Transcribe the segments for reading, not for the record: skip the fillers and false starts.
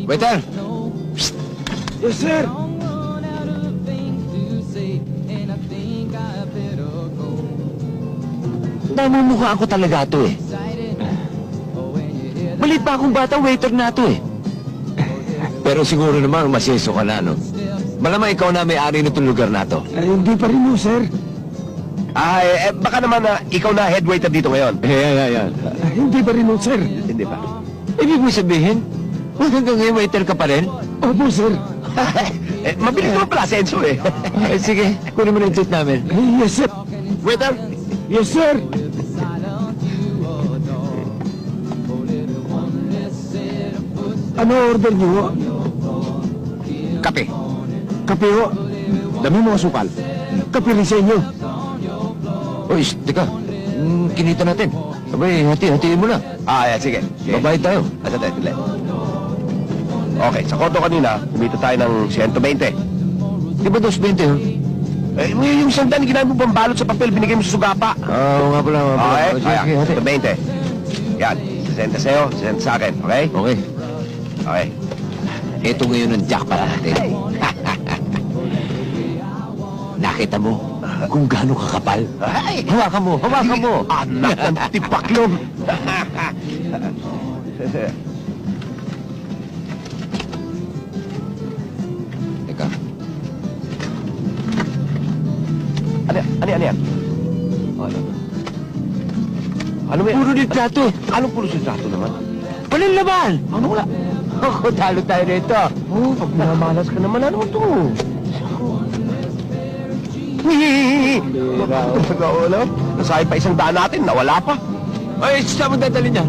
Waiter! Yes, sir! Namumukha ako talaga to eh. Malit pa akong batang waiter na to eh. Pero siguro naman masyeso ka na, no? Malamang ikaw na may-ari nitong lugar na to. Hindi pa rin mo, sir. Baka naman na ikaw na head waiter dito ngayon. Yan. Hindi pa rin mo, sir. Hindi pa. Ibig mo sabihin, hanggang ngayon waiter ka pa rin? Opo, sir. Mabilis naman pala, Senso eh. Sige, kunin mo na yung treat namin. Yes, sir. Waiter! Yes, sir. Ano order niyo? Kape. Kape ho. Dami mo asukal. Kape rin sa inyo. Uy, teka. Kinita natin. Sabay, hati-hatiin mo na. Sige. Babayad tayo. Sandali. Okay, sa koto kanina, kumita tayo ng 120. Di ba 220, ha? Yung sandali, ginamit mo pambalot sa papel, binigay mo sa sugapa. Oo nga pala. Okay, Sige, hati. 120. Yan, 60 sa'yo, 60 sa akin, okay? Okay. Okay. Ito ngayon ang jackpot natin. Nakita mo kung gaano kakapal? Ay! Hawakan mo! Anak ng tipaklong! Teka. Ano yan? Ano yan? Puro litrato eh. Anong puro litrato naman? Walang laman! Ano wala? Ako, talo tayo rito. Pag minamalas ka naman, ano to? Wala. Nasabi pa 100 natin, nawala pa. Ay, saan mo dadali niya?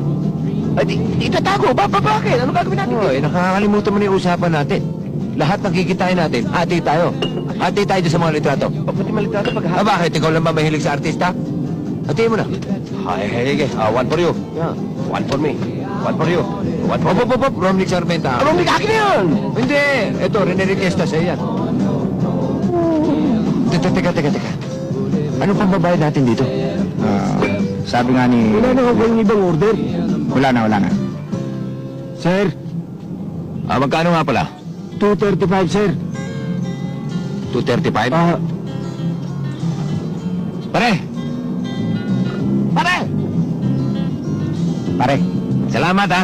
Ay, itatago. Bakit? Ano gagawin natin? Ay, nakakalimutan mo na yung usapan natin. Lahat ng kikitain natin, hati tayo. Hati tayo dyan sa mga litrato. Pati malitrato pag Bakit? Ikaw lang ba mahilig sa artista? Hatiin mo na. Sige. One for you. Yeah. One for me. One for you. One for me. Romnick Sarmenta. Anong may akin na yun? Hindi. Ito, Rene Riquesta sa'yo yan. Teka. Ano pang babayad natin dito? Sabi nga ni... Wala na ako yung ibang order. Wala na. Sir, Magkano nga pala? 235, sir. 235? Pare! Pare, Salamat, ha?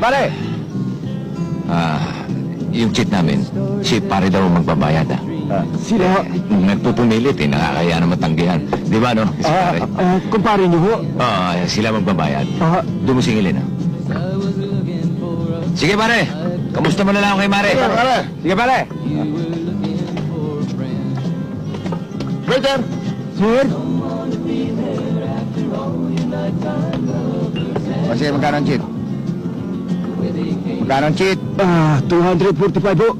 Pare! Yung cheat namin, si pare daw magbabayad, ha? Sila, Nagpupumilit, eh. Nakakaya naman tanggihan. Di ba, no? Si pare. kumpare niyo ho. Sila magbabayad. Doon mo singilin, ha? Sige, pare. Kamusta mo na lang ako kay Mare? Sige, pare. Waiter! Sir, kasi magkano ang cheat? Magkano ang cheat? 245 ho.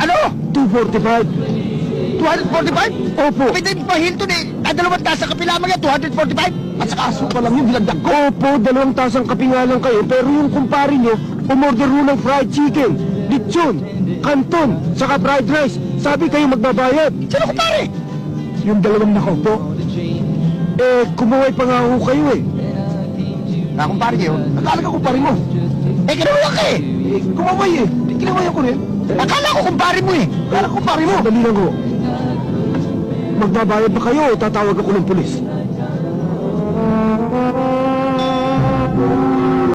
Ano? 245. 245? Opo. Pwede pa Hilton eh. Dalawang tasa kape lamang yan, 245? At saka aso pa lang yung binagdag ko. Opo, 2 tasang kape nga lang kayo, pero yung kumpare niyo, umorder ho ng fried chicken, lechon, canton, saka fried rice. Sabi kayo magbabayad. Sino ko pare? Yung 2 nakaupo. Kumuhay pa nga ho kayo eh. Kumpare niyo, akala ka kumpare mo. Kinawayan ka eh. Kumaway eh. Kinawayan ko rin. Akala ko kumpare mo eh. Akala ko kumpare mo. Dali lang ho. Magbabayad ba kayo o tatawag ako ng pulis?